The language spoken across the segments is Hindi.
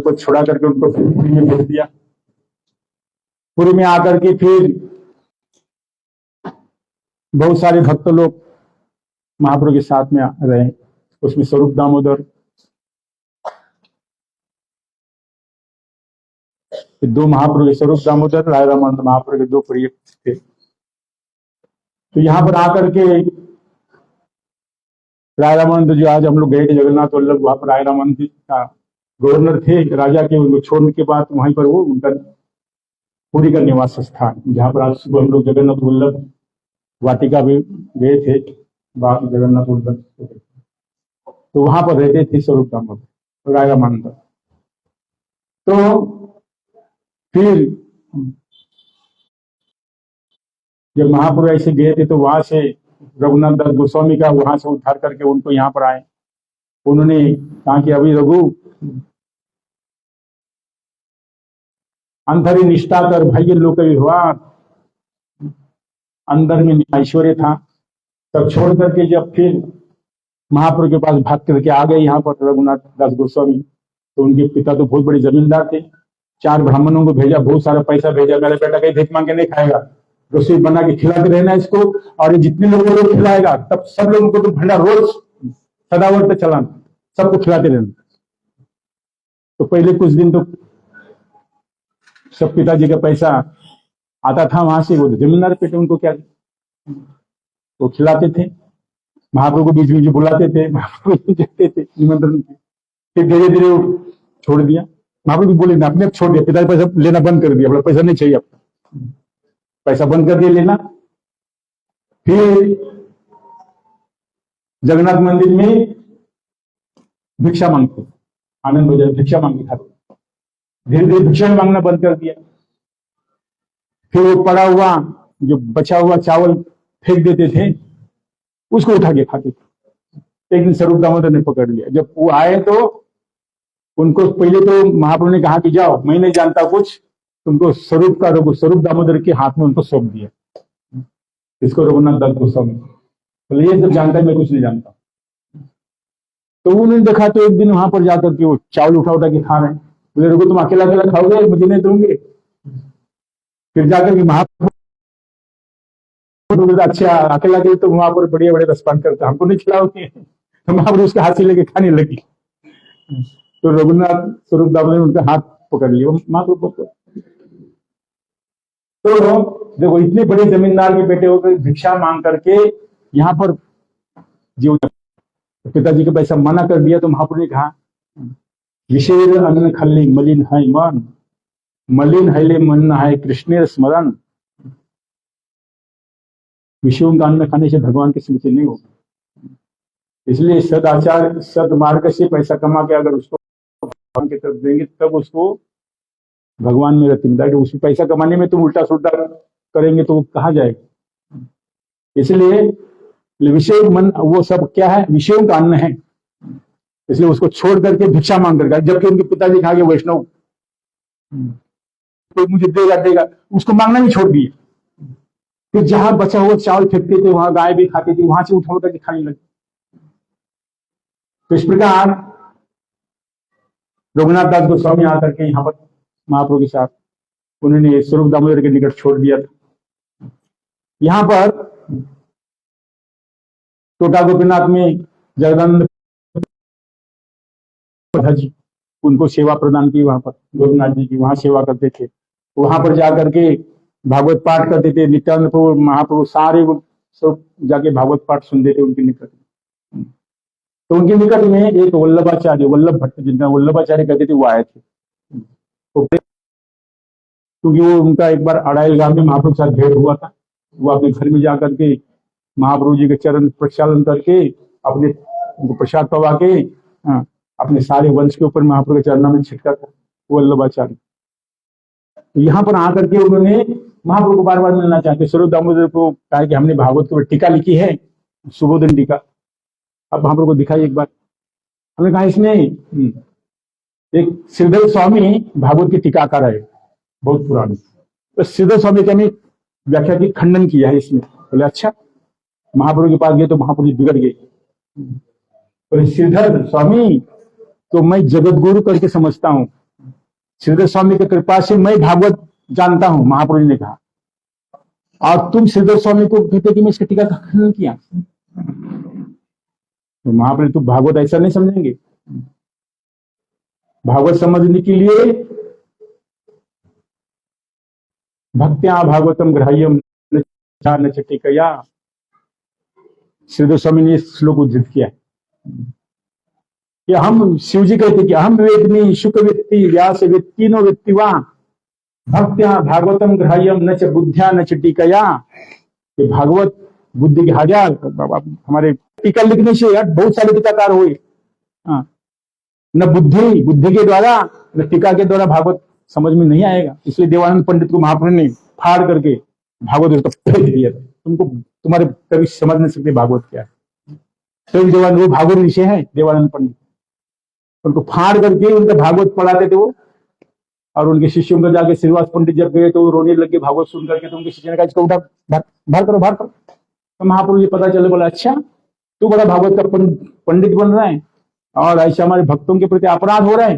को छुड़ा करके उनको पुरी में भेज दिया। पुरी में आकर के फिर बहुत सारे भक्त लोग महाप्रभु के साथ में रहे। उसमें स्वरूप दामोदर, दो महाप्रभु, स्वरूप दामोदर, राय रामानंद महाप्रभु के दो प्रिय थे। तो यहाँ पर आकर के राय रामानंद, जो आज हम लोग गए थे जगन्नाथ वल्लभ, वहां पर राय रामानंद जी का गवर्नर थे राजा के। उनको छोड़ने के बाद वहीं पर वो उनका पुरी का निवास स्थान, जहाँ पर आज सुबह हम लोग जगन्नाथ वल्लभ वाटिका भी गए थे, बाकी जगन्नाथ वल्लभ, तो वहां पर रहते थे स्वरूप दामोदर राय रामानंद। तो फिर जब महाप्रभु ऐसे गए थे तो वहां से रघुनाथ दास गोस्वामी का वहां से उद्धार करके उनको यहाँ पर आए। उन्होंने कहा कि अभी रघु अंधरी निष्ठा कर भय लोक विवाद, अंदर में ऐश्वर्य था। तब छोड़ करके जब फिर महाप्रभु के पास भाग करके आ गए यहाँ पर रघुनाथ दास गोस्वामी, तो उनके पिता तो बहुत बड़े जमींदार थे। 4 ब्राह्मणों को भेजा, बहुत सारा पैसा भेजा, मेरे बेटा कहीं भीख मांग के नहीं खाएगा, रसोई बना के खिलाते रहना इसको, और ये जितने लोगों को खिलाएगा तब सब लोगों को तो भंडार रोज सदावर्त पे चलाना, सबको खिलाते रहना। तो पहले कुछ दिन तो सब पिताजी का पैसा आता था वहां से, वो जमींदार पेटे, उनको क्या, वो खिलाते थे। महाप्रभु को बीच बीच बुलाते थे, महाप्रभु देते थे निमंत्रण। फिर धीरे धीरे छोड़ दिया। महाप्रभु बोले ना, अपने छोड़ दिया, पिताजी पैसा लेना बंद कर दिया, बोला पैसा नहीं चाहिए, आपको पैसा बंद कर दिया लेना। फिर जगन्नाथ मंदिर में भिक्षा मांगते, आनंद बजाय भिक्षा मांगते खाते, धीरे धीरे भिक्षा मांगना बंद कर दिया। फिर वो पड़ा हुआ जो बचा हुआ चावल फेंक देते थे, उसको उठा के खाते थे। एक दिन स्वरूप दामोदर ने पकड़ लिया। जब वो आए तो उनको पहले तो महाप्रभु ने कहा कि जाओ, मैं नहीं जानता कुछ, तुमको स्वरूप दामोदर के हाथ में उनको सौंप दिया। इसको रघुनाथ दास गोस्वामी बोले, ये सब जानता है, मैं कुछ नहीं जानता। तो उन्होंने देखा तो एक दिन वहां पर जाकर के वो चावल उठा उठा के खा रहे हैं। बोले, रघु तुम अकेला अकेला खाओगे, मुझे नहीं दूंगे? फिर जाकर के महाप्रभु, अच्छा अकेला के तो वहां पर बढ़िया बड़े रसपान करता, हमको नहीं खिलाओगे? तो महाप्रभु उसके हाथ से लेके खाने लगी। तो रघुनाथ स्वरूप दामोदर ने उनका हाथ पकड़ लिया, महाप्रभु को। तो देखो, इतने बड़े जमींदार के बेटे होकर भिक्षा मांग करके यहाँ पर जीव, पिताजी का पैसा मना कर दिया। तो महाप्रभु ने कहा, विषय अन्न खल्ली मलिन है मन, मलिन है मन है कृष्ण स्मरण। विषयों का अन्न खाने से भगवान की स्मृति नहीं होगी। इसलिए सदाचार सदमार्ग से पैसा कमा के अगर उसको भगवान की तरफ देंगे तब उसको भगवान में रति मिलेगा। उसी पैसा कमाने में तुम उल्टा सुल्टा करेंगे तो वो कहाँ जाएगा? इसलिए विषय मन वो सब क्या है, विषयों का अन्न है। इसलिए उसको छोड़ करके भिक्षा मांग करके, जबकि उनके पिताजी कहा, वैष्णव कोई मुझे देगा, उसको मांगना भी छोड़ दिए। फिर जहां बचा हुआ चावल फेंकते थे वहां गाय भी खाती थी, वहां से उठा उठा के खाने लगे। तो इस प्रकार रघुनाथ दास गोस्वामी आकर के यहाँ पर महाप्रभु के साथ उन्होंने स्वरूप दामोदर के निकट छोड़ दिया था। यहाँ पर टोटा गोपीनाथ में जगदानंद जी उनको सेवा प्रदान की, वहां पर गोपीनाथ जी की वहां सेवा करते थे। वहां पर जाकर के भागवत पाठ करते थे। नित्यानंद प्रभु महाप्रभु सारे सब जाके भागवत पाठ सुनते थे उनके निकट में। तो उनके निकट में एक वल्लभाचार्य, वल्लभ भट्ट जिनका वल्लभाचार्य कहते थे, वो आए थे। तो क्योंकि वो उनका एक बार अड़ाइल गांव में महाप्रभु के साथ भेंट हुआ था, वो अपने घर में जाकर के महाप्रभु जी के चरण प्रक्षालन करके अपने प्रसाद पवा के अपने सारे वंश के ऊपर महाप्रभु के चरणों में छिटका था वल्लभाचार्य। तो यहाँ पर आकर के उन्होंने महाप्रभु को बार बार मिलना चाहते। स्वरूप दामोदर को कहा कि हमने भागवत के ऊपर टीका लिखी है, सुबोधन टीका, अब महाप्रभु को दिखाई एक बार। हमने कहा इसमें एक श्रीधर स्वामी भागवत की टीकाकार है, बहुत पुरानी, तो श्रीधर स्वामी का हमने व्याख्या की खंडन किया है इसमें। बोले अच्छा। महाप्रभु के पास गए तो महाप्रभु बिगड़ गए। बोले श्रीधर स्वामी तो मैं जगत गुरु करके समझता हूँ, श्रीधर स्वामी की कृपा से मैं भागवत जानता हूं, महाप्रभु जी ने कहा। और तुम श्रीधर स्वामी को कहते कि मैं इसकी टीका का खंडन किया, तो महाप्रभु तुम भागवत ऐसा नहीं समझेंगे। भागवत समझने के लिए भक्त्या भागवतम ग्राह्यम न टीकया, श्रीधर स्वामी ने श्लोक उद्धृत किया कि हम, शिव जी कहते कि हम वेदनी शुक व्यक्ति व्यास व्यक्ति नो व्यक्तिवा भक्त्या भागवतम ग्राह्यम न च बुद्ध्या न च टीकया। कि भागवत बुद्धि के हजार हमारे टीका लिखने से यार बहुत सारे टीकाकार हुए, न बुद्धि के द्वारा न टीका के द्वारा भागवत समझ में नहीं आएगा। इसलिए देवानंद पंडित को महाप्रभु ने फाड़ करके भागवत फेंक दिया था। तुमको तुम्हारे कभी समझ नहीं सकते भागवत क्या है। तो देवानंद, वो भागवत ऋषि है देवानंद पंडित, उनको फाड़ करके उनका भागवत पढ़ाते थे वो। और उनके शिष्यों को जाके श्रीवास पंडित जब गए तो वो रोने लगे भागवत सुन करके। तो उनके शिष्य ने कहा इसको उठा, भर करो। तो महाप्रभु जी पता चले, बोला अच्छा तू बड़ा भागवत का पंडित बन रहा है और ऐसे हमारे भक्तों के प्रति अपराध हो रहा है,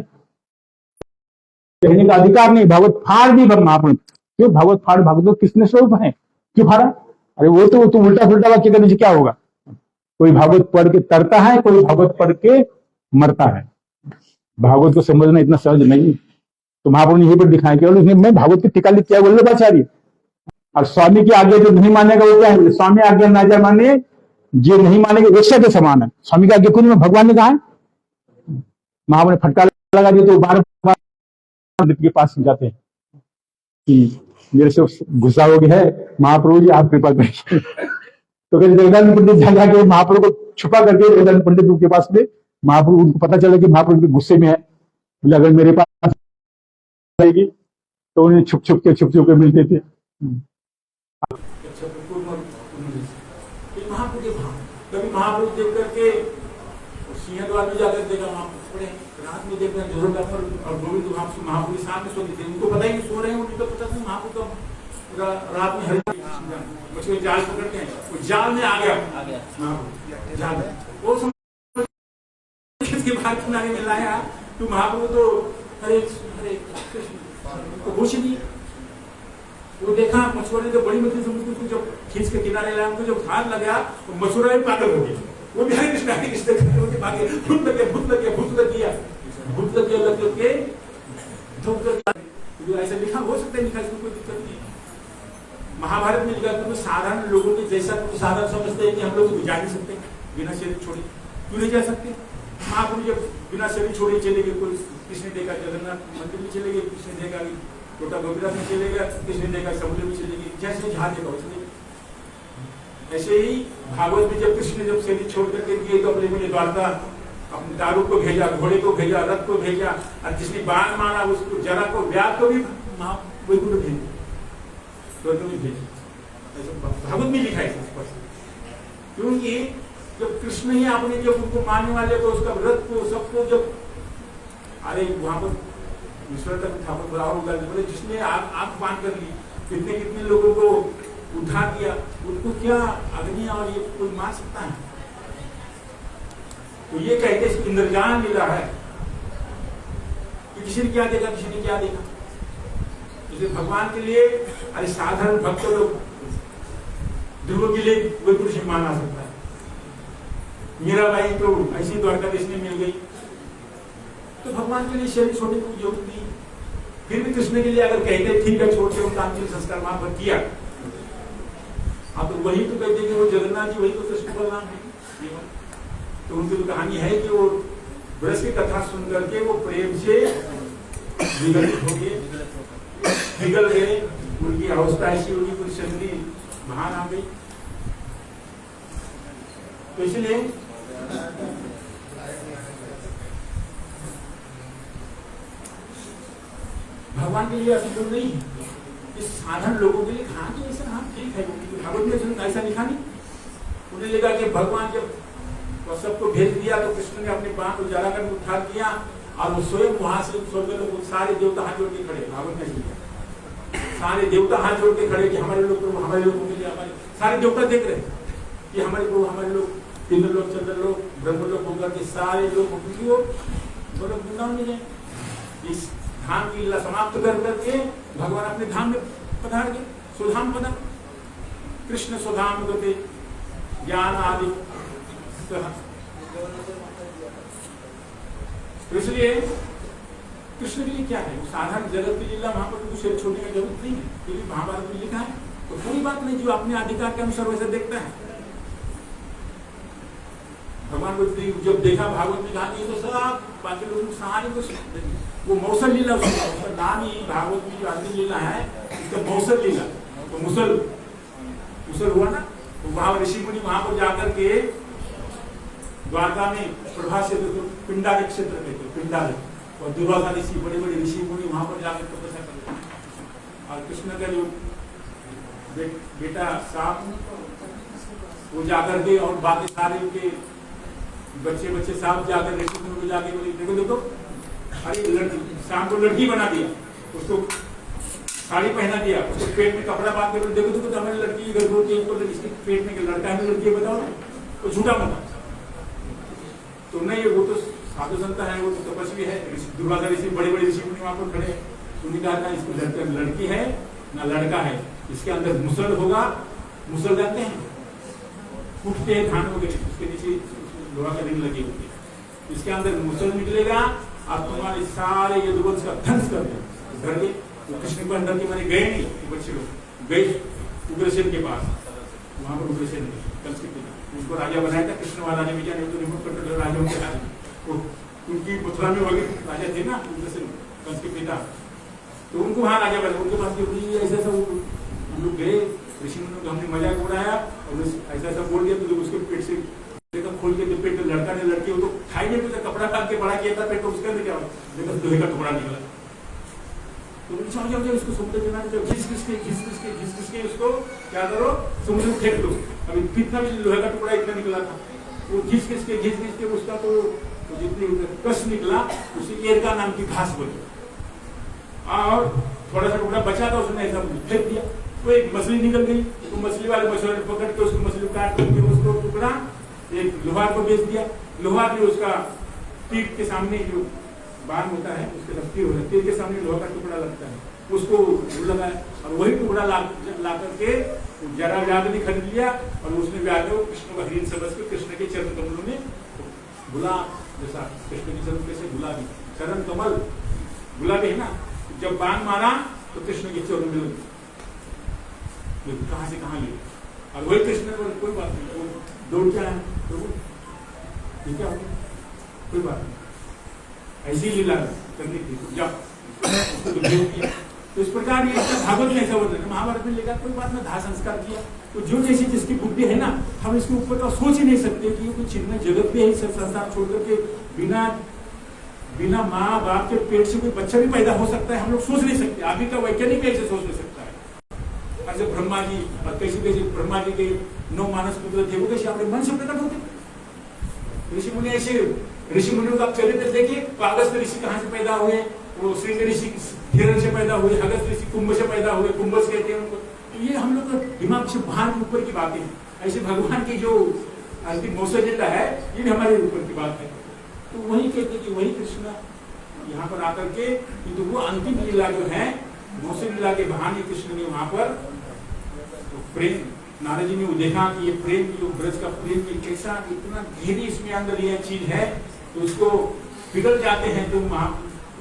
कहने का अधिकार नहीं। भागवत फाड़ दी महाप्रभु। क्यों भागवत फाड़? भागवत किसने स्वरूप है, क्यों फाड़ा? अरे वो तो तुम उल्टा पुल्टा वाक्य करने से क्या होगा? कोई भागवत पढ़ के तरता है, कोई भागवत पढ़ के मरता है। भागवत को समझना इतना सहज नहीं। तो महाप्रभु ने यही पर दिखाया केवल उसने मैं भागवत की टीका लिख किया वल्लभाचार्य। और स्वामी की आज्ञा जो नहीं मानेगा वो क्या है? स्वामी आज्ञा ना जा माने, जो नहीं मानेगा वेश्या के समान है। स्वामी की आज्ञा कुछ में भगवान ने कहा है। महाप्रभु ने फटका लगा दिया तो बार बार के पास जाते हैं कि मेरे से गुस्सा हो गया है, महाप्रभु जी आप कृपा करिए। तो कहते जगदानंद पंडित जाके महाप्रभु को छुपा करके जगदानंद पंडित के पास में, महाप्रभु उनको पता चला कि महाप्रभु के गुस्से में है। बोले अगर मेरे पास आएगी तो उन्हें छुप छुप के मिलते थे। कभी महाप्रभु देख करके सिंहद्वार में जाकर देखा, रात में देखना जरूर था। और गोविंद महाप्रभु के सामने सो थे, उनको पता ही नहीं सो रहे हैं। उनको पता था महाप्रभु का रात में हरी उसको जाल पकड़ते हैं, वो जाल में आ गया जाल में। वो किसके भाग किनारे में लाया तो महाप्रभु तो हरे हरे कृष्ण कुछ नहीं। वो देखा मछुआरे तो बड़ी मछली समझ उसको जब खींच के किनारे लाया, उनको जब हाथ लगा तो मछुआरा भी पागल हो गया। वो भी हरे कृष्ण करके भागे, भूत लग गया ऐसा लिखा हो सकता है, लिखा इसमें कोई दिक्कत नहीं। महाभारत में लिखा तो साधारण लोगों के जैसा साधारण समझते हैं कि हम लोग जा नहीं सकते बिना शरीर छोड़े। क्यों नहीं जा सकते? महाप्रभु जब बिना शरीर छोड़े चले गए, कोई कृष्ण देखा जगन्नाथ मंदिर में चले गए, कृष्ण देखा छोटा गोविंदा में चले गए, कृष्ण देखा समुद्र में चले गए, जैसे जहां देखा वैसे। ऐसे ही भागवत में जब कृष्ण जब शरीर छोड़ करके गए तो अपने मिले द्वारका, अपने दारू को भेजा, घोड़े को भेजा, रथ को भेजा, और जिसने बाण मारा उसको जरा को व्याध को भी वैकुंठ भेजा, स्वर्ग में भेजा। भागवत में लिखा है क्योंकि जब कृष्ण ही आपने जब उनको मारने वाले को उसका व्रत को सबको जब अरे वहां पर ईश्वर तक ठाकुर बुलाओ बोले जिसने आंख बांध कर ली, कितने कितने लोगों को उद्धार किया, उनको क्या अग्नि और ये कोई मार सकता है? तो ये कहते इंद्रजान लीला है कि किसी ने क्या देखा, किसी ने क्या देखा। इसलिए भगवान के लिए अरे साधारण भक्त लोग ध्रुव के लिए कोई पुरुष माना सकता है। मीराबाई तो ऐसी द्वारकाधीश में मिल गई, तो भगवान के लिए शरीर छोड़ने की जरूरत नहीं। फिर भी कृष्ण के लिए अगर कहते ठीक है छोड़ के उनका अंतिम संस्कार वहां पर किया, अब तो वही तो कहते कि वो जगन्नाथ जी वही तो कृष्ण बलराम है। तो उनकी तो कहानी है कि वो ब्रज की कथा सुन करके वो प्रेम से विगलित हो गए, पिघल गए, उनकी अवस्था ऐसी होगी, पूरी शरीर महान आ गई। तो इसलिए भगवान के लिए असंभव नहीं है, इस साधारण लोगों के लिए कहा कि ऐसा हाँ ठीक है। भागवत में ऐसा लिखा नहीं। उन्हें लगा कि भगवान जब सबको भेज दिया तो कृष्ण ने अपने बाण उजाला कर उद्धार किया और वो स्वयं वहां से स्वर्ग लोग सारे देवता हाथ जोड़ के खड़े। भागवत में सारे देवता हाथ जोड़ के खड़े कि हमारे लोग तो हमारे लोगों के लिए, हमारे सारे देवता देख रहे कि हमारे लोग इंद्र लोग, चंद्र लोग, ब्रह्म लोग होकर के सारे लोग वृंदावन में जाए। इस धाम की लीला समाप्त कर करके भगवान अपने धाम में पधार गए, सुधाम पधार। कृष्ण सुधाम गते ज्ञान आदि। तो इसलिए कृष्ण के लिए क्या है, साधारण जगत की लीला वहां पर कुछ छोड़ने की जरूरत नहीं है, क्योंकि महाभारत में लिखा है। तो कोई बात नहीं, जो अपने अधिकार के अनुसार वैसे देखता है। भगवान को जब देखा भागवत में कहा तो सब बाकी लोग सारी को वो मौसल लीला, उसका नाम ही भागवत की जो अंतिम लीला है इसका मौसल लीला। तो मुसल हुआ ना, तो वहां ऋषि मुनि वहां पर जाकर के द्वारका में प्रभा से पिंडालिक क्षेत्र कहते, पिंडालिक, और दुर्वासा ऋषि बड़े बड़े ऋषि मुनि वहां पर जाकर तपस्या करते। और कृष्ण का जो बेटा सांप वो जाकर के और बाकी सारे उनके बच्चे सांप जाकर ऋषि मुनि को जाके बोले देखो देखो, अरे लड़की सांप को लड़की बना दिया, उसको साड़ी पहना दिया, उसको पेट में कपड़ा बांध के बोले देखो देखो तो हमारी लड़की गर्भवती है, तो इसके पेट में लड़का है लड़की बताओ, तो झूठा मत। तो नहीं, वो तो साधु संत है, वो तो तपस्वी है, दुर्वासा ऋषि बड़े बड़े ऋषि मुनि वहां पर खड़े हैं। उन्होंने कहा था इसको लड़की है ना लड़का है, इसके अंदर मुसल होगा, मुसल जानते हैं उठते हैं धान वगैरह, उसके नीचे लोहा का रिंग लगी होती है, इसके अंदर मुसल निकलेगा और तुम्हारे सारे यदुवंश का ध्वंस कर देगा। घर के वो कृष्ण को अंदर के मैंने गए नहीं, बच्चे लोग गए उग्रसेन के पास, वहां पर उग्रसेन उनको राजा बनाया था कृष्ण वाला ने, विजय तो रिमोट कंट्रोल राजा उनके हाथ, उनकी मथुरा में वगैरह राजा थे ना उग्रसेन कंस के पिता, तो उनको वहां राजा बनाया। उनके पास ऐसा ऐसा हम लोग गए ऋषि मुनि को, हमने मजाक उड़ाया और ऐसा ऐसा बोल दिया, तो उसके पेट से देखा खोल के पेट, लड़का ने लड़की वो तो खाई नहीं, तो कपड़ा काट के बड़ा किया था पेट, तो उसके अंदर क्या देखा लोहे का टुकड़ा निकला। तो समझ जाओ इसको समुद्र के नाम घिस के उसको क्या करो, समुद्र में फेंक दो। अभी कितना भी लोहे का टुकड़ा इतना निकला था, वो घिस के उसका तो जितनी कष्ट निकला, उसे एरका नाम की घास बोली, और थोड़ा सा टुकड़ा बचा था उसने ऐसा फेंक दिया, वो एक मछली निकल गई, तो मछली वाले मछुआरे पकड़ के उसको मछली काट के उसको टुकड़ा एक लोहार को बेच दिया। लोहार ने उसका पीठ के सामने जो बाण होता है उसके साथ तीर होता है, तीर के सामने लोहा का टुकड़ा लगता है, उसको लगाया और वही टुकड़ा ला करके जरा व्याध ने खरीद लिया और उसने व्याध को कृष्ण का हृदय समझ के कृष्ण के चरण कमलों में गुलाब, जैसा कृष्ण के चरण कैसे गुलाबी चरण कमल गुलाबी है ना, जब बाण मारा तो कृष्ण के चरण में कहां से कहां ले, और वही कृष्ण को कोई बात नहीं, वो दौड़ के आया ठीक है, कोई बात नहीं, ऐसी लीला करनी थी जाओ। तो इस प्रकार ये भागवत में ऐसा होता है, महाभारत में लेकर कोई बात ना दाह संस्कार किया, तो जो जैसी जिसकी बुद्धि है ना, हम इसके ऊपर का सोच ही नहीं सकते कि कोई चिन्ह जगत में ही सब संसार छोड़ करके बिना माँ बाप के पेट से कोई बच्चा भी पैदा हो सकता है, हम लोग सोच नहीं सकते। अभी का वैज्ञानिक ऐसे सोच नहीं सकता है। ऐसे ब्रह्मा जी और कैसे कैसे ब्रह्मा जी के 9 मानस पुत्र थे, वो कैसे अपने मन से प्रकट होते। ऋषि मुनि ऐसे ऋषि मुनियों का चरित्र देखिए, अगस्त ऋषि कहाँ से पैदा हुए, वो श्रृंग ऋषि हिरण से पैदा हुए, अगस्त ऋषि कुंभ से पैदा हुए, कुंभस कहते हैं उनको। तो ये हम लोग दिमाग से बाहर के ऊपर की बातें हैं। ऐसे भगवान की जो अंतिम मौसजिल्ला है ये भी हमारे ऊपर की बात है। तो वही कहते कि वही कृष्ण यहाँ पर आकर के, तो वो अंतिम लीला जो है मौसम लीला के बहाने कृष्ण ने वहां पर तो प्रेम, नारद जी ने देखा कि ये प्रेम जो ब्रज का प्रेम ये कैसा इतना गहरी इसमें अंदर ये चीज है, तो उसको पिघल जाते हैं। तो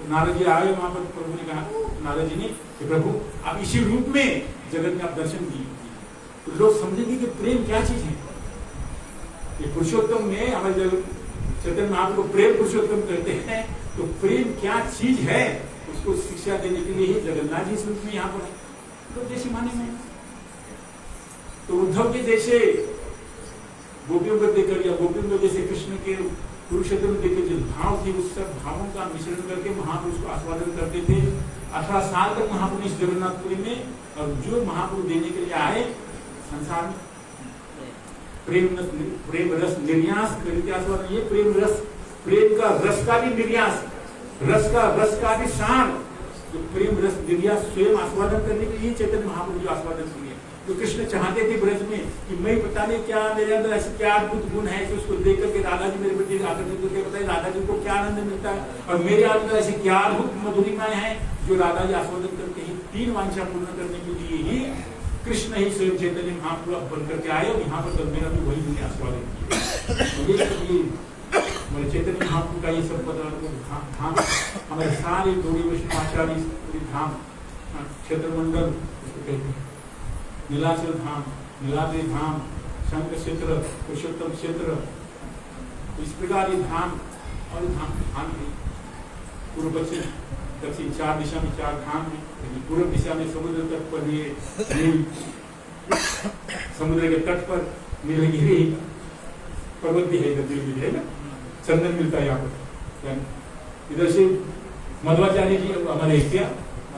नारद जी आए वहां पर, प्रभु ने कहा नारद जी ने कि प्रभु आप इसी रूप में जगत में आप दर्शन दिए, तो लोग समझेंगे कि प्रेम क्या चीज है। ये पुरुषोत्तम में हमारे चैतन्य महाप्रभु को प्रेम पुरुषोत्तम कहते हैं, तो प्रेम क्या चीज है उसको शिक्षा देने के लिए ही जगन्नाथ जी इस रूप में यहाँ पर है, तो जैसे माने में। तो उद्धव के जैसे गोपियों को देखकर या गोपियों को जैसे कृष्ण के कुरुक्षेत्र में देखे जो भाव थे उस सब भावों का मिश्रण करके महापुरुष को आस्वादन करते थे। 18 साल तक महापुरुष इस जगन्नाथपुरी में, और जो महापुरुष देने के लिए आए संसार में प्रेम रस निर्यास करके आस्वादन, ये प्रेम रस, प्रेम का रस का भी निर्यास, रस का भी सार, जो प्रेम रस निर्यास स्वयं आस्वादन करने के लिए चैतन्य महापुरुष जो आस्वादन किए, जो कृष्ण चाहते थे ब्रज में कि मैं पता नहीं क्या मेरे अंदर ऐसे क्या अद्भुत गुण है कि उसको देख करके राधा जी मेरे प्रति आकर्षित होकर बताए राधा जी को क्या आनंद मिलता है, और मेरे अंदर ऐसे क्या अद्भुत मधुरिमाएं हैं जो राधा जी आस्वादन करते हैं। 3 वांछा पूर्ण करने के लिए ही कृष्ण ही स्वयं चैतन्य महाप्रभु बन करके आए और यहाँ पर मेरा भी वही मैंने आस्वादन किया। ये मेरे चैतन्य महाप्रभु का ये सब पदार्थ धाम हमारे सारे गौड़ी वैष्णवाचार्य धाम क्षेत्र मंडल उसको कहते हैं, नीलाचल धाम, नीलाद्रि धाम, शंख क्षेत्र, पुरुषोत्तम क्षेत्र, इस प्रकार ये धाम और धाम पूर्व पश्चिम दक्षिण 4 दिशा में 4 धाम है। पूर्व दिशा में समुद्र तट पर ये नील समुद्र के तट पर नीलगिरी पर्वत भी है, इधर नीलगिरी है ना, चंदन मिलता है यहाँ पर। इधर से मध्वाचार्य जी हमारे क्या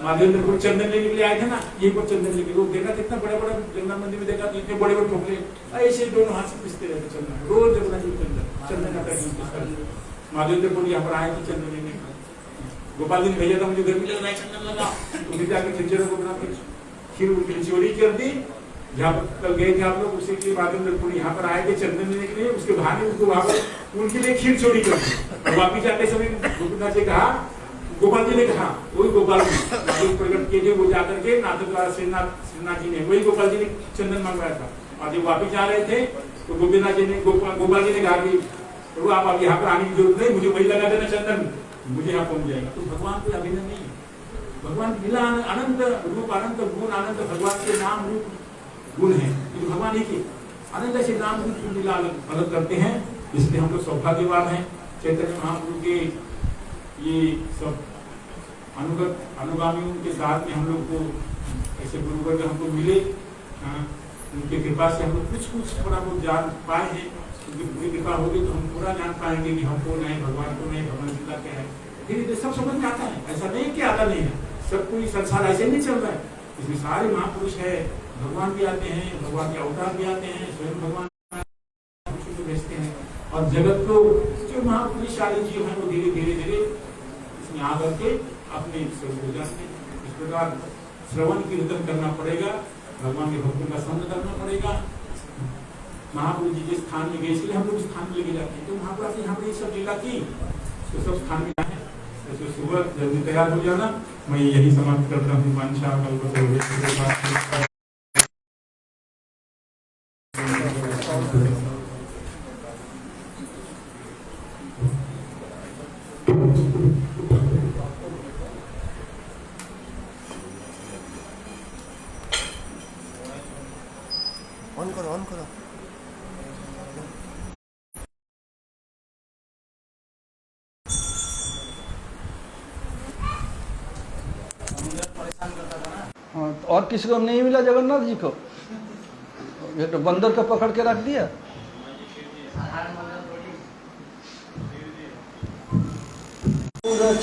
महादेवपुर चंदन लेने के लिए आए थे ना, यही पर चंदन लेके लोग देखा कितना बड़ा बड़ा गंगा मंदिर में देखा तो इतने बड़े बड़े ठोकरे ऐसे दोनों हाथ से पिसते रहते चंदन, रोज जगह चंदन का महादेवपुर यहाँ पर आए थे चंदन लेने। गोपाल जी ने भेजा था मुझे घर में लगा चंदन लगा, तो जाकर खिचड़ों को बना के खीर उनकी चोरी कर दी। जहाँ पर कल गए थे आप लोग उसी के महादेवपुर यहाँ पर आए थे चंदन लेने के लिए, उसके बहाने उसको वहां पर उनके लिए खीर चोरी कर दी। वापिस जाते समय गोपीनाथ जी कहा, गोपाल जी ने कहा, वही गोपाल जी प्रकट किए थे वो जाकर के नाथ श्रीनाथ जी ने, वही गोपाल जी ने चंदन मंगवाया था। और जब वापिस जा रहे थे तो गोपीनाथ जी ने गोपाल जी ने कहा कि प्रभु आप अब यहाँ पर आने की जरूरत नहीं, मुझे वही लगा देना चंदन, मुझे यहाँ पहुंच जाएगा। तो भगवान कोई अभिनय नहीं है, भगवान मिला अनंत रूप अनंत गुण अनंत भगवान के नाम रूप गुण है, तो भगवान एक ही अनंत ऐसे नाम रूप मिला अलग करते हैं। इसलिए हम लोग सौभाग्यवान हैं चैतन्य महाप्रभु के ये सब अनुगामियों के साथ में हम लोग को ऐसे गुरुवर्ग हमको मिले, उनकी कृपा से हम लोग कुछ थोड़ा बहुत जान पाए हैं। उनकी पूरी कृपा होगी तो हम पूरा जान पाएंगे कि हमको नहीं भगवान को नहीं भगवान गीता क्या है, धीरे धीरे सब समझ में आता है। ऐसा नहीं कि आता नहीं है, सब कोई संसार ऐसे नहीं चल रहा है, इसमें सारे महापुरुष है, भगवान भी आते हैं, भगवान के अवतार भी आते हैं, स्वयं भगवान भेजते हैं, और जगत को जो महापुरुषशाली जीव है वो धीरे धीरे धीरे इसमें आकर के अपने स्वरूप हो जाते हैं। इस प्रकार श्रवण कीर्तन करना पड़ेगा, भगवान के भक्तों का संग करना पड़ेगा। महाप्रभु जी जिस स्थान में गए इसलिए हम लोग उस स्थान में लेके जाते हैं, तो महाप्रभु यहाँ पर सब लीला की तो सब स्थान में जाए, तो सुबह जल्दी तैयार हो जाना। मैं यही समाप्त करता हूँ। वांछा कल्पतरु ऑन करो ऑन करो। हाँ, तो और किसी को नहीं मिला जगन्नाथ जी को, ये तो बंदर को पकड़ के रख दिया।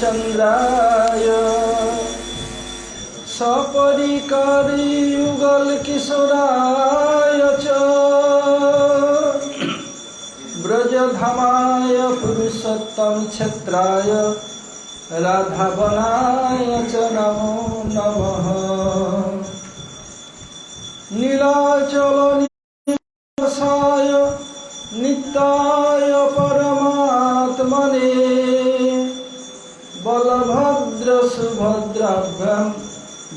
चंद्राय सपरिकारी युगल किशोराय च ब्रजधामाय पुरुषोत्तम क्षेत्राय राधावनाय च नमो नमः। नीलाचल निवासाय नित्याय परमात्मने बलभद्र सुभद्राभ्यां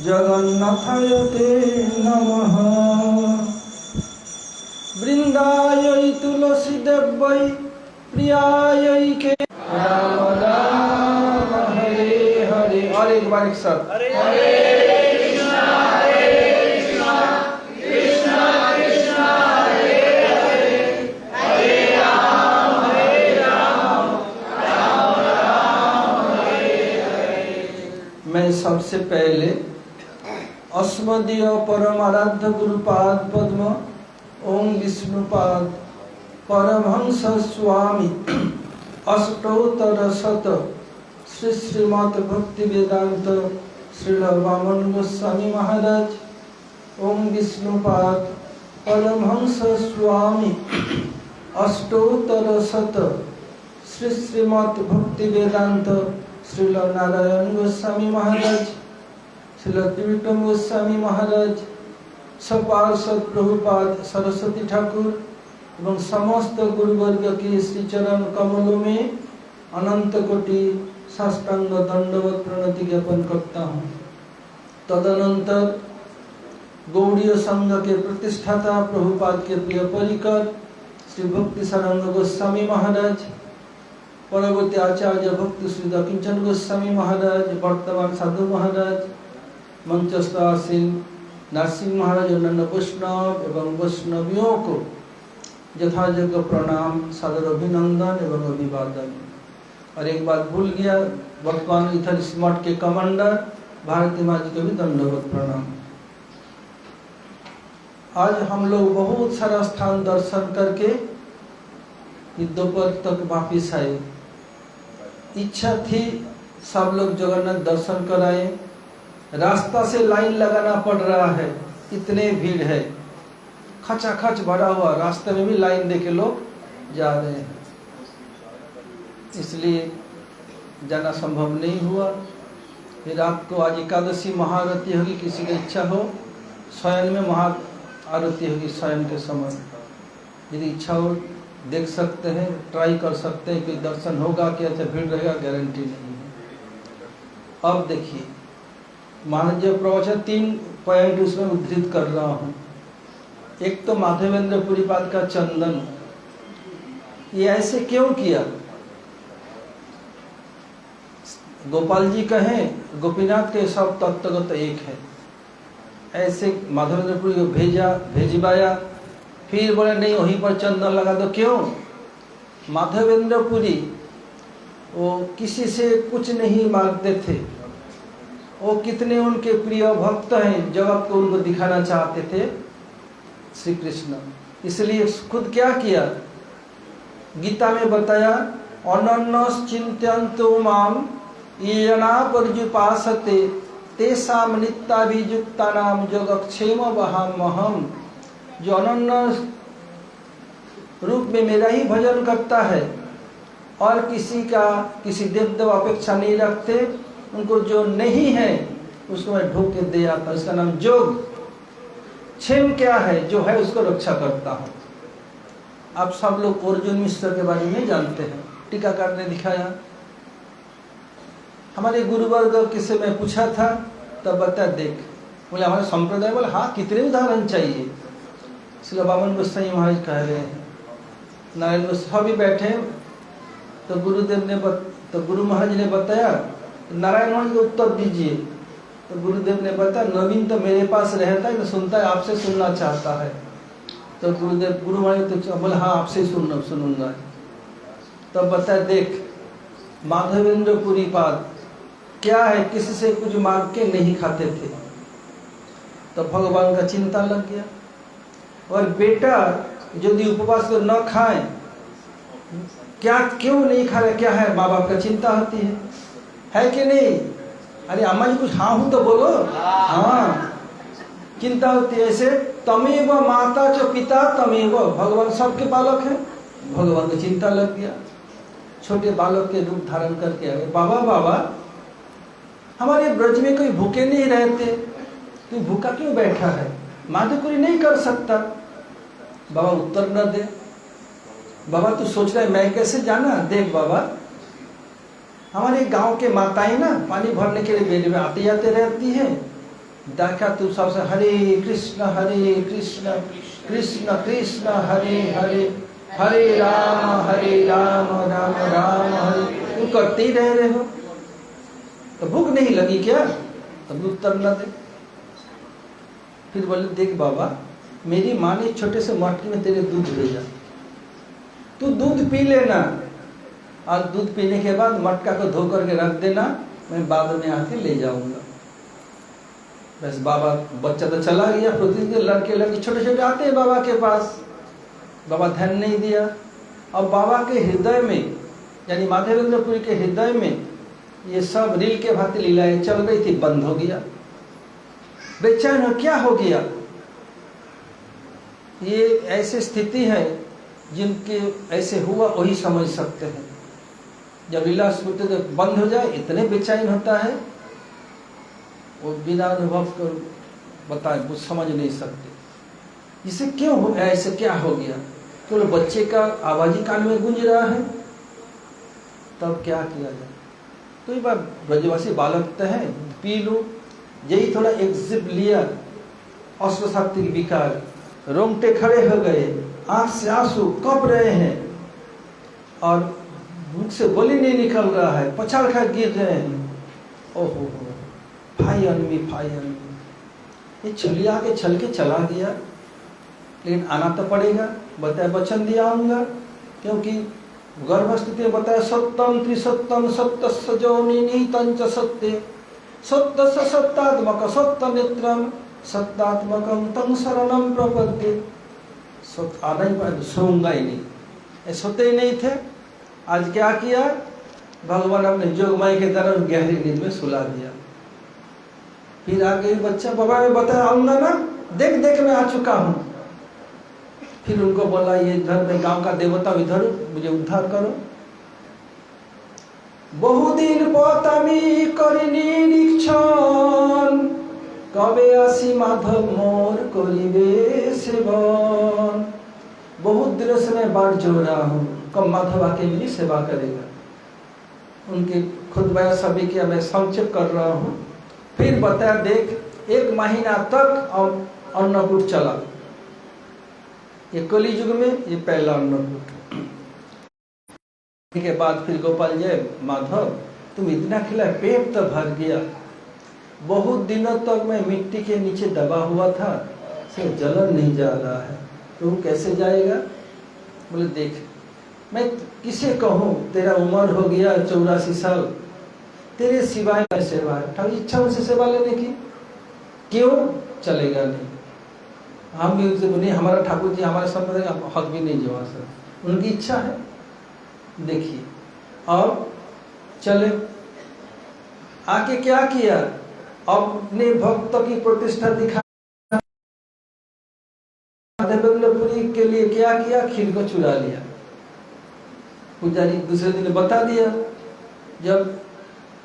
जगन्नाथाय ते नमः। वृंदायै तुलसी देव्यै प्रियायै के राम राम हरे हरे। और एक बार एक साथ हरे कृष्णा कृष्णा कृष्णा हरे हरे हरे राम राम राम हरे हरे। मैं सबसे पहले अस्मदीय परम आराध्य गुरुपाद पद्म ओम विष्णुपाद परमहंस स्वामी अष्टोत्तर शत श्री श्रीमद् भक्ति वेदांत श्रील वामन गोस्वामी महाराज ओम विष्णुपाद परमहंस स्वामी अष्टोत्तर शत श्री श्रीमद् भक्ति वेदांत श्रील नारायण गोस्वामी महाराज श्रील त्रिविक्रम गोस्वामी महाराज सपार्षद प्रभुपाद सरस्वती ठाकुर एवं समस्त गुरुवर्ग के श्री चरण कमलों में अनंत कोटि साष्टांग दंडवत प्रणति ज्ञापन करता हूँ। तदनंतर गौड़ीय संघ के प्रतिष्ठाता प्रभुपाद के प्रिय परिकर श्री भक्ति सारंग गोस्वामी महाराज, परवर्ती आचार्य भक्ति श्री दकिंचन गोस्वामी महाराज, वर्तमान साधु महाराज, मंचस्थ आसीन नरसिंह महाराज, अन्य वैष्णव एवं वैष्णवियों को यथायोग्य प्रणाम, सादर अभिनंदन एवं अभिवादन। और एक बात भूल गया, वर्तमान इधर इस मठ के कमांडर भारती माँ जी को भी दंडवत प्रणाम। आज हम लोग बहुत सारा स्थान दर्शन करके दोपहर तक वापिस आए। इच्छा थी सब लोग जगन्नाथ दर्शन कराए, रास्ता से लाइन लगाना पड़ रहा है, इतने भीड़ है, खचाखच भरा हुआ, रास्ते में भी लाइन देके लोग जा रहे हैं, इसलिए जाना संभव नहीं हुआ। फिर आपको आज एकादशी महाआरती होगी, किसी की इच्छा हो स्वयं में महाआरती होगी, स्वयं के समय यदि इच्छा हो देख सकते हैं, ट्राई कर सकते हैं कि दर्शन होगा कि अच्छा भीड़ रहेगा, गारंटी नहीं है। अब देखिए महाराज जी प्रवचन 3 पॉइंट उसमें उद्धृत कर रहा हूँ। एक तो माधवेंद्र पुरीपाद का चंदन, ये ऐसे क्यों किया? गोपाल जी कहें गोपीनाथ के सब तत्वगत एक है, ऐसे माधवेंद्रपुरी को भेजवाया, फिर बोले नहीं वहीं पर चंदन लगा दो। क्यों? माधवेंद्रपुरी वो किसी से कुछ नहीं मांगते थे, वो कितने उनके प्रिय भक्त हैं, जगत को उनको दिखाना चाहते थे श्री कृष्ण, इसलिए खुद क्या किया, गीता में बताया अनन्यस चिंत्यन्तो माम ये जना पर्युपासते तेषां नित्याभियुक्तानां योगक्षेम वहाम्यहम्। जो अनन्य रूप में मेरा ही भजन करता है और किसी देव देव अपेक्षा नहीं रखते, उनको जो नहीं है उसको मैं ढो के दे आता, उसका नाम जोग। क्षेम क्या है? जो है उसको रक्षा करता हूँ। आप सब लोग अर्जुन मिश्र के बारे में जानते हैं, टीकाकार ने दिखाया। हमारे गुरुवर्ग किसे मैं पूछा था तब बता देख, बोले हमारे संप्रदाय, बोले हाँ कितने उदाहरण चाहिए। श्री बामन गोसाई महाराज कह रहे हैं, नारायण गोस्वामी बैठे तो गुरुदेव ने तो गुरु महाराज ने बताया नारायण महाराज को उत्तर दीजिए, तो गुरुदेव ने बताया नवीन तो मेरे पास रहता है, तो सुनता है, आपसे सुनना चाहता है। तो गुरु महाराज तो बोले हाँ आपसे सुनूंगा। तब बताया देख माधवेंद्र पुरीपाद क्या है, किसी से कुछ मांग के नहीं खाते थे, तो भगवान का चिंता लग गया। और बेटा यदि उपवास को न खाए, क्या क्यों नहीं खा रहे, क्या है, माँ बाप का चिंता होती है कि नहीं? अरे अम्मा जी कुछ हाँ हूं तो बोलो, हाँ चिंता होती है। ऐसे तमेव माता च पिता तमेव, भगवान सबके बालक है, भगवान को चिंता लग गया। छोटे बालक के रूप धारण करके आए, बाबा बाबा हमारे ब्रज में कोई भूखे नहीं रहते, तू भूखा क्यों बैठा है, माधुकरी नहीं कर सकता? बाबा उत्तर न दे। बाबा तू सोच रहा है मैं कैसे जाना? देख बाबा हमारे गांव के माताएं ना पानी भरने के लिए बेले में आते जाते रहती है, देखा तू सबसे हरे कृष्ण कृष्ण कृष्ण हरे हरे, हरे राम राम राम हरे, तुम करते ही रह रहे हो, तो भूख नहीं लगी क्या? तब उत्तर न दे। फिर बोले देख बाबा मेरी माँ ने छोटे से मटकी में तेरे दूध भेजा, तू दूध पी लेना, और दूध पीने के बाद मटका को धो करके रख देना, मैं बाद में आके ले जाऊंगा। बस बाबा, बच्चा तो चला गया। प्रतिदिन लड़के लड़की छोटे छोटे आते हैं बाबा के पास, बाबा ध्यान नहीं दिया। अब बाबा के हृदय में यानी माधवेंद्रपुरी के हृदय में ये सब रील के भांति लीलाएं चल रही थी, बंद हो गया। बेचैन हो, क्या हो गया? ये ऐसी स्थिति है जिनके ऐसे हुआ वही समझ सकते हैं। जब लीला स्मृति बंद हो जाए इतने बेचैन होता है, वो बिना अनुभव को बताएं, कुछ समझ नहीं सकते इसे क्यों हो, ऐसे क्या हो गया। केवल बच्चे का आवाज ही कान में गूंज रहा है, तब क्या किया जाए। तो एक बार ब्रजवासी बालक तो है, पी लो, यही थोड़ा एक जिप लिया, अश्वसात्विक विकार, रोंगटे खड़े हो गए, आंख से आंसू कप रहे हैं और मुख से बोली नहीं निकल रहा है, पछाड़ खा गिर रहे हैं। ओहो, भाई अनमी, भाई अनमी, ये छलिया के छल के चला गया, लेकिन आना तो पड़ेगा। बताया वचन दिया आऊंगा, क्योंकि गर्भस्थिति में बताया सत्यम त्रिसत्यम सत्य जोनि निहितं च सत्य सत्य सत्तात्मक सत्य नेत्रम सत्तात्मकम तम शरणम प्रपद्ये। आना ही पड़ा, सोऊंगा ही नहीं, ये सोते ही नहीं थे। आज क्या किया, भगवान अपने जोगमाई के तरफ गहरी नींद में सुला दिया। फिर आ गई बच्चा, बाबा ने बताया आऊंगा ना, देख देख मैं आ चुका हूं। फिर उनको बोला ये इधर में गांव का देवता, इधर मुझे उद्धार करो। बहुदिन पतामी करी निरीक्षण, कबे आसी माधव मोर करिबे सेवन। बहुत दिनों से मैं बाट जो रहा हूँ, कब माधव आके मेरी सेवा करेगा। उनके खुद बया सभी किया, मैं संक्षेप कर रहा हूँ। फिर बताया देख, 1 महीना तक अन्नकूट चला। ये कली युग में ये पहला अन्नकूट। के बाद फिर गोपाल जय माधव तुम इतना खिलाए, पेट तो भर गया। बहुत दिनों तक मैं मिट्टी के नीचे दबा हुआ था, से जलन नहीं जा रहा है, तो कैसे जाएगा। बोले देख, मैं किसे कहूँ, तेरा उम्र हो गया 84 साल, तेरे सिवाय मैं सेवा है। ठाकुर जी इच्छा उनसे सेवा लेने की, क्यों चलेगा नहीं। हम भी उनसे बोले हमारा ठाकुर जी हमारे संप्रदाय का हक भी नहीं जवा सर, उनकी इच्छा है। देखिए और चले, आके क्या किया, अपने भक्त की प्रतिष्ठा दिखा पुरी के लिए क्या किया, खीर को चुरा लिया। पुजारी दूसरे दिन बता दिया। जब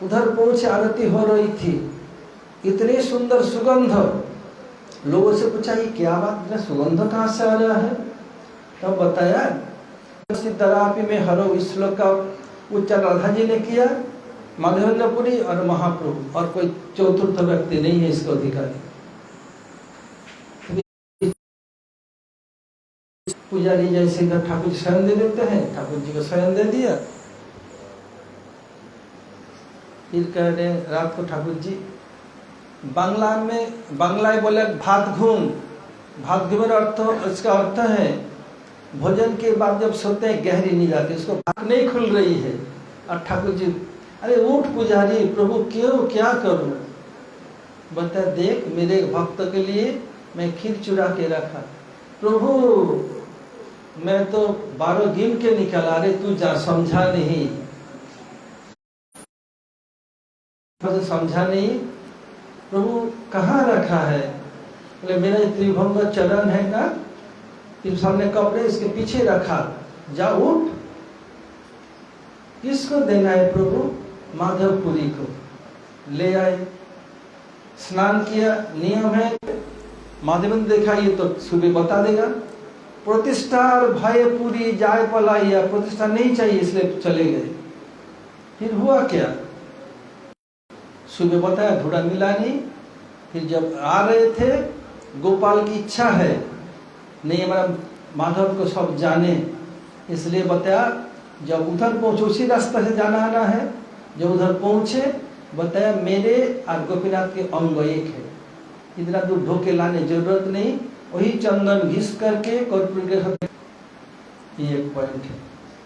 उधर पहुंचे, आरती हो रही थी, इतनी सुंदर सुगंध, लोगों से पूछा ये क्या बात, इतना सुगंध कहाँ से आ रहा है। तब बताया सिद्धरापि में हरो, इस श्लोक का उच्चारण राधा जी ने किया, माधवेंद्रपुरी और महाप्रभु, और कोई चतुर्थ व्यक्ति नहीं है इसका अधिकारी। पुजारी जैसे ठाकुर जी स्वयं दे देते हैं, ठाकुर जी को स्वयं दे दिया। फिर कह रहे रात को ठाकुर जी बांग्ला में, बांग्ला बोले भात घूम, भात घूम अर्थ, इसका अर्थ है भोजन के बाद जब सोते हैं गहरी नींद आती है, उसको भाग नहीं खुल रही है। और ठाकुर जी अरे उठ पुजारी, प्रभु क्यों, क्या करूं। बता देख, मेरे भक्त के लिए मैं खीर चुरा के रखा, प्रभु मैं तो 12 गिन के निकाला, अरे तू जा, समझा नहीं, समझा नहीं, प्रभु कहाँ रखा है। बोले मेरा त्रिभंग चरण है ना, फिर सामने कपड़े इसके पीछे रखा, जा उठ। किसको देना है प्रभु, माधवपुरी को। ले आए, स्नान किया, नियम है, माधवन देखा ये तो सुबह बता देगा। प्रतिष्ठा और भय पूरी जाए पलाइया, प्रतिष्ठा नहीं चाहिए इसलिए चले गए। फिर हुआ क्या, सुबह बताया धूड़ा मिला नहीं। फिर जब आ रहे थे, गोपाल की इच्छा है नहीं हमारा माधव को सब जाने, इसलिए बताया जब उधर पहुंचे, उसी रास्ते से जाना आना है। जब उधर पहुंचे बताया मेरे और गोपीनाथ के अंग एक है, इतना दूर ढोके लाने जरूरत नहीं, वही चंदन घिस करके कर्पूर के साथ, ये एक पॉइंट है।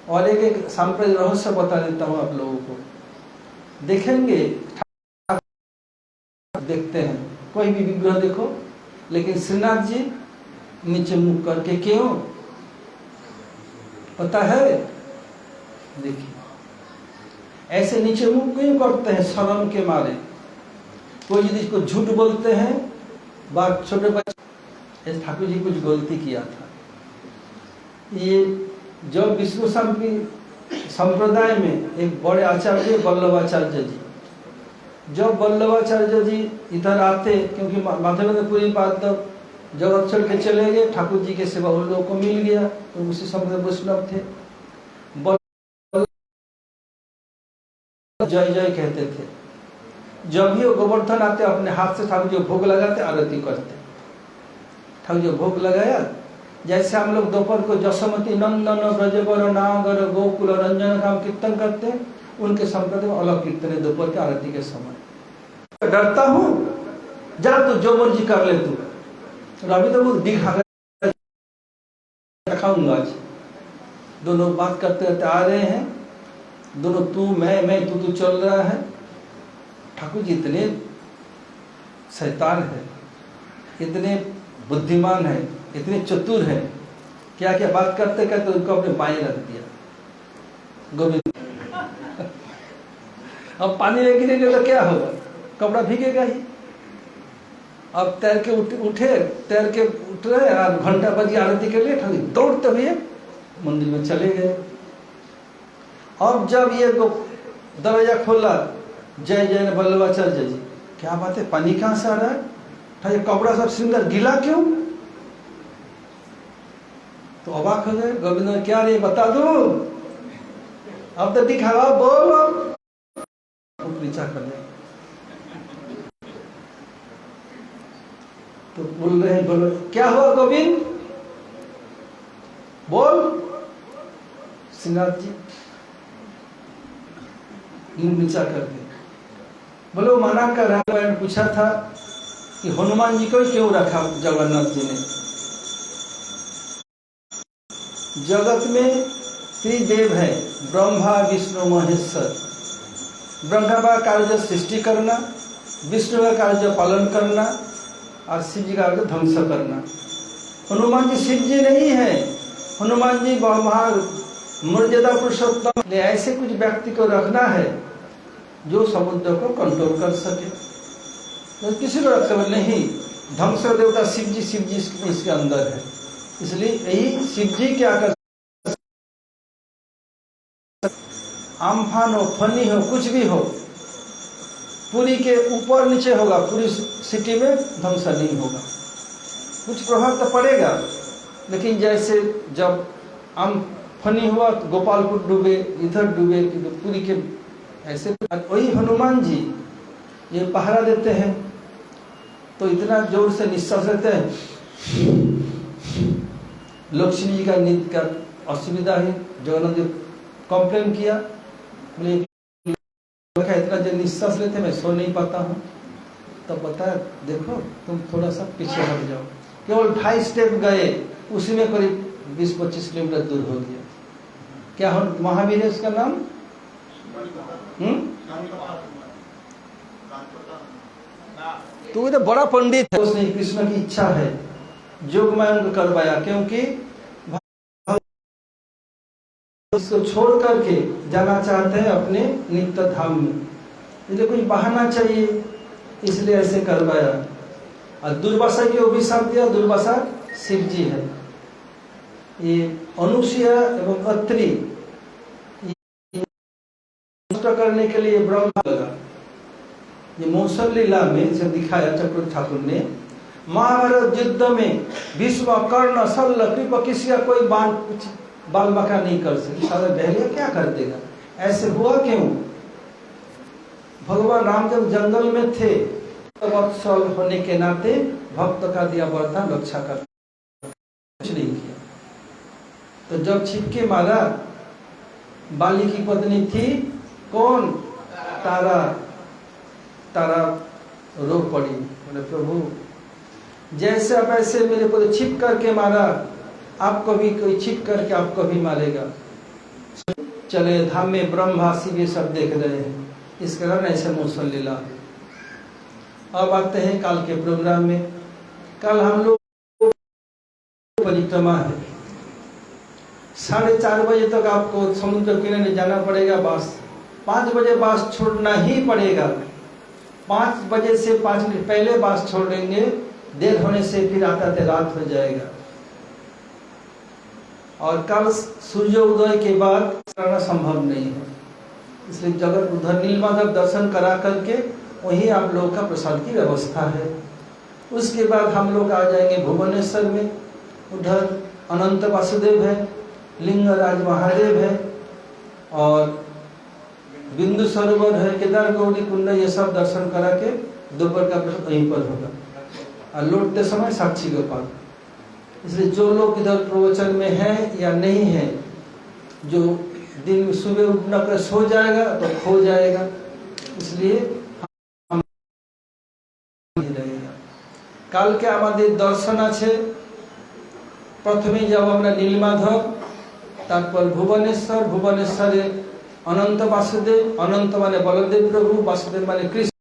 और एक सांप्रदायिक रहस्य बता देता हूँ आप लोगों को, देखेंगे देखते हैं कोई भी विग्रह देखो, लेकिन श्रीनाथ जी नीचे मुख करके, क्यों पता है, देखिए ऐसे नीचे मुख क्यों करते हैं, शर्म के मारे। कोई यदि इसको झूठ बोलते हैं, बात छोटे बच्चे, ठाकुर जी कुछ गलती किया था। ये जो विष्णु संप्रदाय में एक बड़े आचार्य वल्लभाचार्य जी, जब वल्लभाचार्य जी इधर आते, क्योंकि माधवेंद्रपुरी बात तब जगत छोड़ के चले गए, ठाकुर जी के सेवा उन लोगों को मिल गया, तो उसी समय वैष्णव थे, जय जय कहते थे। जब भी वो गोवर्धन आते अपने हाथ से ठाकुर जी को भोग लगाते, आरती करते। ठाकुर जी को भोग लगाया, जैसे हम लोग दोपहर को जसोमती नंदन ब्रजवर नागर गोकुल रंजन काम कीर्तन करते हैं, उनके संप्रदाय में अलग कीर्तन है दोपहर की आरती के समय। डरता हूँ, जा तू जो मर्जी कर ले तू, अभी तो वो दिखा रखाऊंगा। आज दोनों बात करते करते आ रहे हैं, दोनों तू मैं तू चल रहा है। ठाकुर जी इतने शैतान है, इतने बुद्धिमान है, इतने चतुर है, क्या क्या बात करते करते उनको अपने बाएं रख दिया। गोविंद अब पानी में गिरेंगे तो क्या होगा, कपड़ा भीगेगा ही। अब तैर के उठ रहे और घंटा बज गया आरती के लिए, ठाकुर दौड़ते हुए मंदिर में चले गए। अब जब ये दरवाजा खोला, जय जय वल्लभाचार्य जी, क्या बात है, पानी कहाँ से आ रहा है, ठाकुर कपड़ा सब श्रृंगार गीला क्यों? तो अबाक हो गए। गोविंद ने क्या रे बता दो, अब तो दिखावा बोल, नीचा कर ले। तो बोल रहे हैं, बोलो क्या हुआ गोविंद, बोल। श्रीनाथ जी मुंह नीचा कर दे, बोलो मना कर रहा। मैंने पूछा था कि हनुमान जी को क्यों रखा जगन्नाथ जी ने। जगत में त्रिदेव है, ब्रह्मा विष्णु महेश्वर। ब्रह्मा का कार्य सृष्टि करना, विष्णु का कार्य पालन करना, और शिव जी का कार्य ध्वंस करना। हनुमान जी शिव जी नहीं है, हनुमान जी मर्यादा पुरुषोत्तम। ऐसे कुछ व्यक्ति को रखना है जो समुद्र को कंट्रोल कर सके, तो किसी को रख सकते नहीं। ध्वंस देवता शिव जी इसके अंदर है, इसलिए यही शिव जी क्या कर, आम्फान हो, फनी हो, कुछ भी हो, पूरी के ऊपर नीचे होगा, पूरी सिटी में ध्वंस नहीं होगा। कुछ प्रभाव तो पड़ेगा, लेकिन जैसे जब फनी हुआ तो गोपालपुर डूबे, इधर डूबे, पूरी के ऐसे। वही हनुमान जी ये पहरा देते हैं, तो इतना जोर से निश्वास लेते हैं। लक्ष्मी जी का नींद का असुविधा है, जगन्नाथ जी कंप्लेन किया, बोले इतना जो निश्वास लेते मैं सो नहीं पाता हूँ। तब बताया देखो तुम थोड़ा सा पीछे हट जाओ, केवल 2.5 स्टेप गए, उसी में करीब 20-25 किलोमीटर दूर हो गया। क्या महावीर है उसका नाम? तो वो तो बड़ा पंडित है, उसने कृष्ण की इच्छा है जोग मैं उनको करवाया, क्योंकि उसको छोड़ करके जाना चाहते हैं अपने नित्य धाम में, इसलिए कुछ बहाना चाहिए, इसलिए ऐसे करवाया। और दुर्वासा की अभिशाप दिया, दुर्वासा शिव जी है। ये अनुसुईया एवं अत्रि नष्ट करने के लिए ब्रह्मा लगा। ये मौसम लीला में से दिखाया चक्रवर्ती ठाकुर ने, महाभारत युद्ध में भीष्म कर्ण शल्य कृप किसी का कोई बाल बाका नहीं कर सके, सारा बहलिया क्या कर देगा। ऐसे हुआ क्यों? भगवान राम जब जंगल में थे तो वत्सल होने के नाते भक्त का दिया वरदान रक्षा कर कुछ नहीं किया। तो जब छिपके मारा, बाली की पत्नी थी कौन? तारा रो पड़ी, बोले प्रभु जैसे आप ऐसे मेरे को छिप करके मारा, आपको भी कोई छिप करके आपको भी मारेगा। चले धाम में ब्रह्मा शिव ये सब देख रहे हैं, इस कारण ऐसे मौसम लीला। अब आते हैं कल के प्रोग्राम में। कल हम लोग परिक्रमा है, 4:30 बजे तक आपको समुद्र किनारे जाना पड़ेगा। बस 5 बजे बस छोड़ना ही पड़ेगा। 5 बजे से 5 मिनट पहले बस छोड़ेंगे, देर होने से फिर आते रात हो जाएगा। और कल सूर्योदय के बाद करना संभव नहीं है, इसलिए जगत उधर नीलमाधव दर्शन करा करके वहीं आप लोगों का प्रसाद की व्यवस्था है। उसके बाद हम लोग आ जाएंगे भुवनेश्वर में, उधर अनंत वासुदेव है, लिंगराज महादेव है और बिंदु सरोवर है, केदार गौरी कुंड, ये सब दर्शन करा के दोपहर का प्रसाद वहीं पर होगा और लौटते समय साक्षी गोपाल। इसलिए जो लोग इधर प्रवचन में हैं या नहीं है, जो दिन में सुबह उठना कर सो जाएगा तो खो जाएगा, इसलिए हम रहेगा। কাল কে আমাদের দর্শন আছে, প্রথমে যাব আমরা নীলমাধব, তারপর ভুবনেশ্বর, ভুবনেশ্বরে অনন্ত বাসুদেব, অনন্ত মানে বলদেব প্রভু, বাসুদেব মানে কৃষ্ণ।